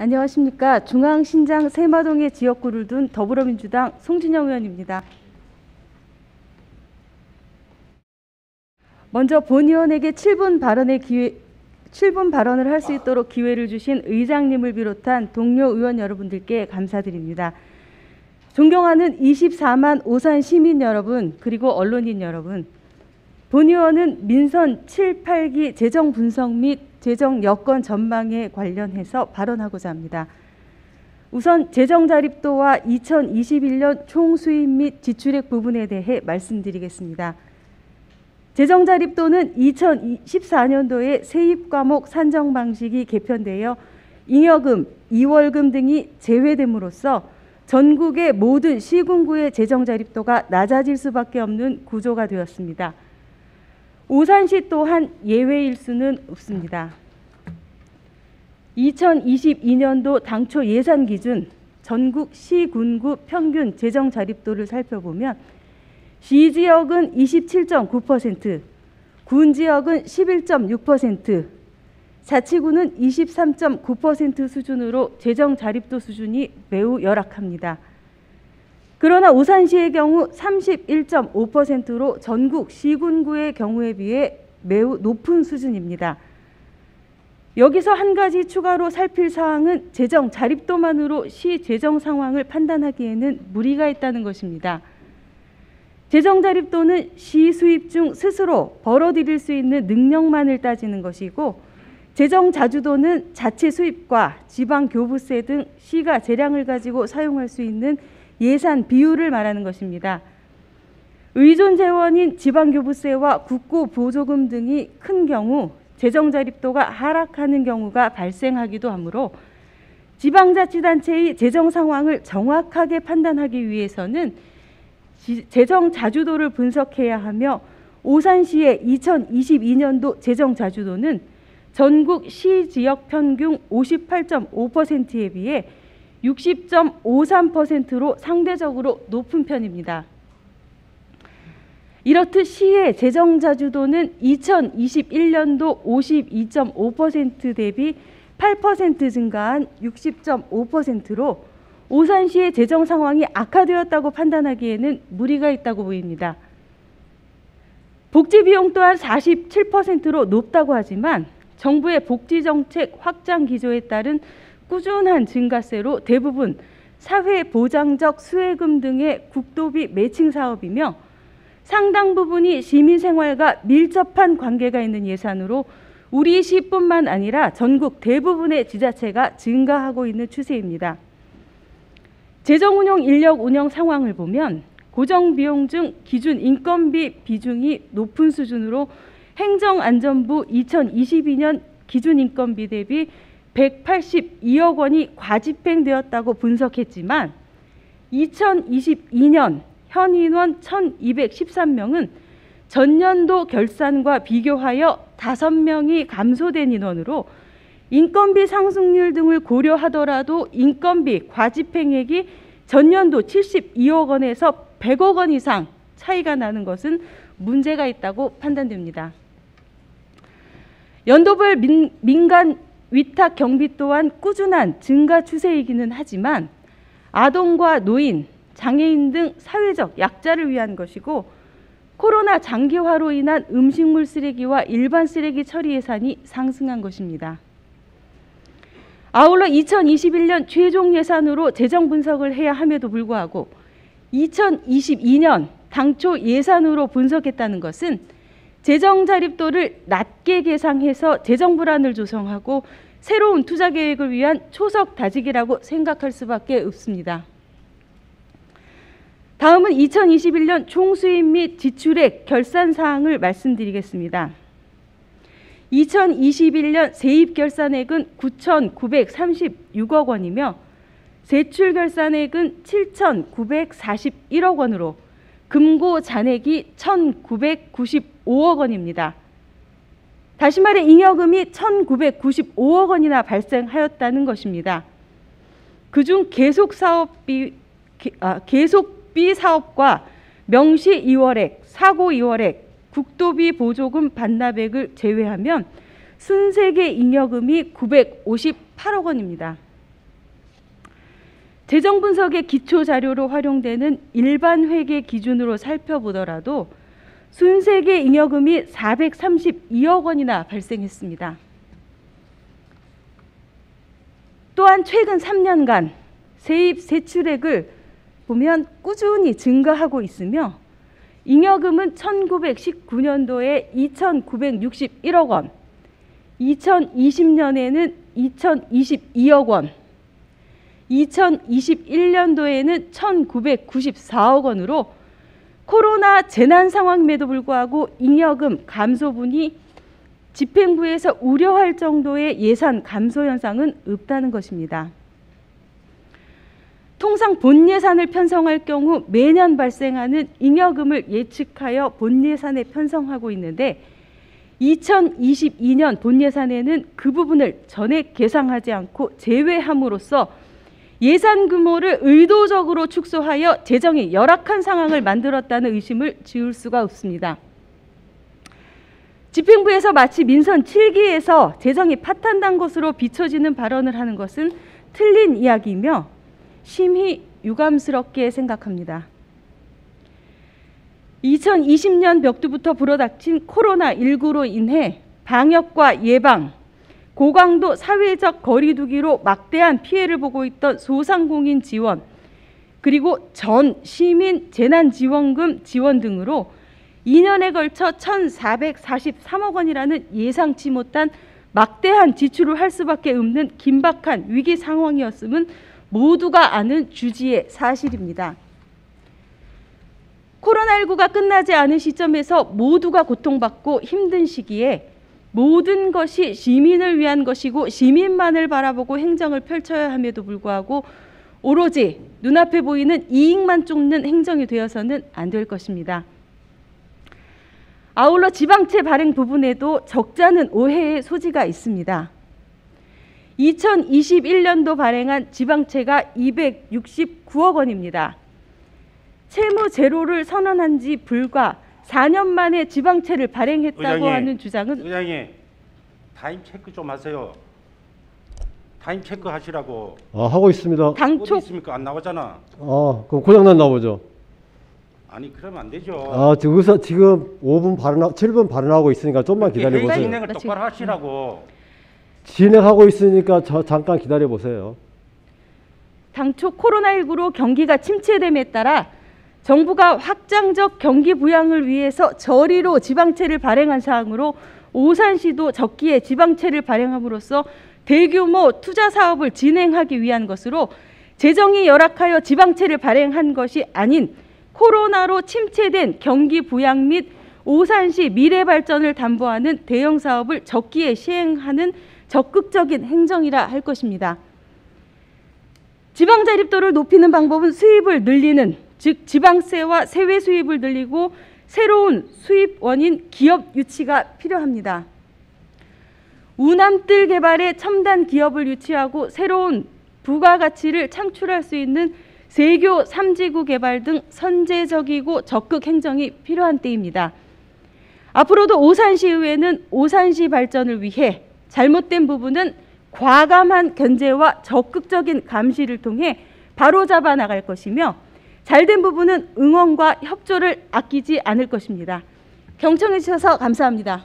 안녕하십니까. 중앙신장 세마동의 지역구를 둔 더불어민주당 송진영 의원입니다. 먼저 본 의원에게 7분 발언을 할 수 있도록 기회를 주신 의장님을 비롯한 동료 의원 여러분들께 감사드립니다. 존경하는 24만 오산 시민 여러분, 그리고 언론인 여러분, 본 의원은 민선 7, 8기 재정 분석 및 재정 여건 전망에 관련해서 발언하고자 합니다. 우선 재정 자립도와 2021년 총 수입 및 지출액 부분에 대해 말씀드리겠습니다. 재정 자립도는 2014년도에 세입 과목 산정 방식이 개편되어 잉여금, 이월금 등이 제외됨으로써 전국의 모든 시군구의 재정 자립도가 낮아질 수밖에 없는 구조가 되었습니다. 오산시 또한 예외일 수는 없습니다. 2022년도 당초 예산 기준 전국 시군구 평균 재정 자립도를 살펴보면 시지역은 27.9%, 군지역은 11.6%, 자치구는 23.9% 수준으로 재정 자립도 수준이 매우 열악합니다. 그러나 오산시의 경우 31.5%로 전국 시군구의 경우에 비해 매우 높은 수준입니다. 여기서 한 가지 추가로 살필 사항은 재정 자립도만으로 시 재정 상황을 판단하기에는 무리가 있다는 것입니다. 재정 자립도는 시 수입 중 스스로 벌어들일 수 있는 능력만을 따지는 것이고, 재정 자주도는 자체 수입과 지방 교부세 등 시가 재량을 가지고 사용할 수 있는 예산 비율을 말하는 것입니다. 의존 재원인 지방교부세와 국고보조금 등이 큰 경우 재정 자립도가 하락하는 경우가 발생하기도 하므로 지방자치단체의 재정 상황을 정확하게 판단하기 위해서는 재정 자주도를 분석해야 하며, 오산시의 2022년도 재정 자주도는 전국 시 지역 평균 58.5%에 비해 60.53%로 상대적으로 높은 편입니다. 이렇듯 시의 재정 자주도는 2021년도 52.5% 대비 8% 증가한 60.5%로 오산시의 재정 상황이 악화되었다고 판단하기에는 무리가 있다고 보입니다. 복지 비용 또한 47%로 높다고 하지만 정부의 복지정책 확장 기조에 따른 꾸준한 증가세로 대부분 사회보장적 수혜금 등의 국도비 매칭 사업이며, 상당 부분이 시민생활과 밀접한 관계가 있는 예산으로 우리 시뿐만 아니라 전국 대부분의 지자체가 증가하고 있는 추세입니다. 재정운용 인력 운영 상황을 보면 고정비용 중 기준 인건비 비중이 높은 수준으로 행정안전부 2022년 기준 인건비 대비 182억 원이 과집행되었다고 분석했지만 2022년 현 인원 1213명은 전년도 결산과 비교하여 5명이 감소된 인원으로 인건비 상승률 등을 고려하더라도 인건비 과집행액이 전년도 72억 원에서 100억 원 이상 차이가 나는 것은 문제가 있다고 판단됩니다. 연도별 민간 위탁 경비 또한 꾸준한 증가 추세이기는 하지만 아동과 노인, 장애인 등 사회적 약자를 위한 것이고, 코로나 장기화로 인한 음식물 쓰레기와 일반 쓰레기 처리 예산이 상승한 것입니다. 아울러 2021년 최종 예산으로 재정 분석을 해야 함에도 불구하고 2022년 당초 예산으로 분석했다는 것은 재정 자립도를 낮게 계상해서 재정 불안을 조성하고 새로운 투자 계획을 위한 초석 다지기라고 생각할 수밖에 없습니다. 다음은 2021년 총수입 및 지출액 결산 사항을 말씀드리겠습니다. 2021년 세입 결산액은 9,936억 원이며 세출 결산액은 7,941억 원으로 금고 잔액이 1,995억 원입니다. 다시 말해 잉여금이 1,995억 원이나 발생하였다는 것입니다. 그중 계속비 사업과 명시 2월액, 사고 2월액, 국도비 보조금 반납액을 제외하면 순세계 잉여금이 958억 원입니다. 재정 분석의 기초 자료로 활용되는 일반 회계 기준으로 살펴보더라도 순세계 잉여금이 432억 원이나 발생했습니다. 또한 최근 3년간 세입 세출액을 보면 꾸준히 증가하고 있으며 잉여금은 1919년도에 2,961억 원, 2020년에는 2,022억 원, 2021년도에는 1,994억 원으로 코로나 재난 상황임에도 불구하고 잉여금 감소분이 집행부에서 우려할 정도의 예산 감소 현상은 없다는 것입니다. 통상 본 예산을 편성할 경우 매년 발생하는 잉여금을 예측하여 본 예산에 편성하고 있는데 2022년 본 예산에는 그 부분을 전액 계상하지 않고 제외함으로써 예산 규모를 의도적으로 축소하여 재정이 열악한 상황을 만들었다는 의심을 지울 수가 없습니다. 집행부에서 마치 민선 7기에서 재정이 파탄난 것으로 비춰지는 발언을 하는 것은 틀린 이야기이며 심히 유감스럽게 생각합니다. 2020년 벽두부터 불어닥친 코로나19로 인해 방역과 예방, 고강도 사회적 거리두기로 막대한 피해를 보고 있던 소상공인 지원, 그리고 전 시민 재난지원금 지원 등으로 2년에 걸쳐 1,443억 원이라는 예상치 못한 막대한 지출을 할 수밖에 없는 긴박한 위기 상황이었음은 모두가 아는 주지의 사실입니다. 코로나19가 끝나지 않은 시점에서 모두가 고통받고 힘든 시기에 모든 것이 시민을 위한 것이고 시민만을 바라보고 행정을 펼쳐야 함에도 불구하고 오로지 눈앞에 보이는 이익만 쫓는 행정이 되어서는 안 될 것입니다. 아울러 지방채 발행 부분에도 적잖은 오해의 소지가 있습니다. 2021년도 발행한 지방채가 269억 원입니다. 채무 제로를 선언한 지 불과 4년 만에 지방채를 발행했다고 하는 주장은 의장님 타임 체크 좀 하세요. 타임 체크 하시라고. 하고 있습니다. 당초 어디 있습니까? 안 나오잖아. 그럼 고장났나 보죠. 아니 그러면 안 되죠. 지금 7분 발언하고 있으니까 좀만 기다려 회의 보세요. 진행을 똑바로 하시라고. 진행하고 있으니까 잠깐 기다려 보세요. 당초 코로나19로 경기가 침체됨에 따라 정부가 확장적 경기 부양을 위해서 저리로 지방채를 발행한 사항으로 오산시도 적기에 지방채를 발행함으로써 대규모 투자 사업을 진행하기 위한 것으로 재정이 열악하여 지방채를 발행한 것이 아닌 코로나로 침체된 경기 부양 및 오산시 미래 발전을 담보하는 대형 사업을 적기에 시행하는 적극적인 행정이라 할 것입니다. 지방 자립도를 높이는 방법은 수입을 늘리는, 즉 지방세와 세외 수입을 늘리고 새로운 수입 원인 기업 유치가 필요합니다. 우남뜰 개발의 첨단 기업을 유치하고 새로운 부가가치를 창출할 수 있는 세교 3지구 개발 등 선제적이고 적극 행정이 필요한 때입니다. 앞으로도 오산시의회는 오산시 발전을 위해 잘못된 부분은 과감한 견제와 적극적인 감시를 통해 바로잡아 나갈 것이며 잘된 부분은 응원과 협조를 아끼지 않을 것입니다. 경청해 주셔서 감사합니다.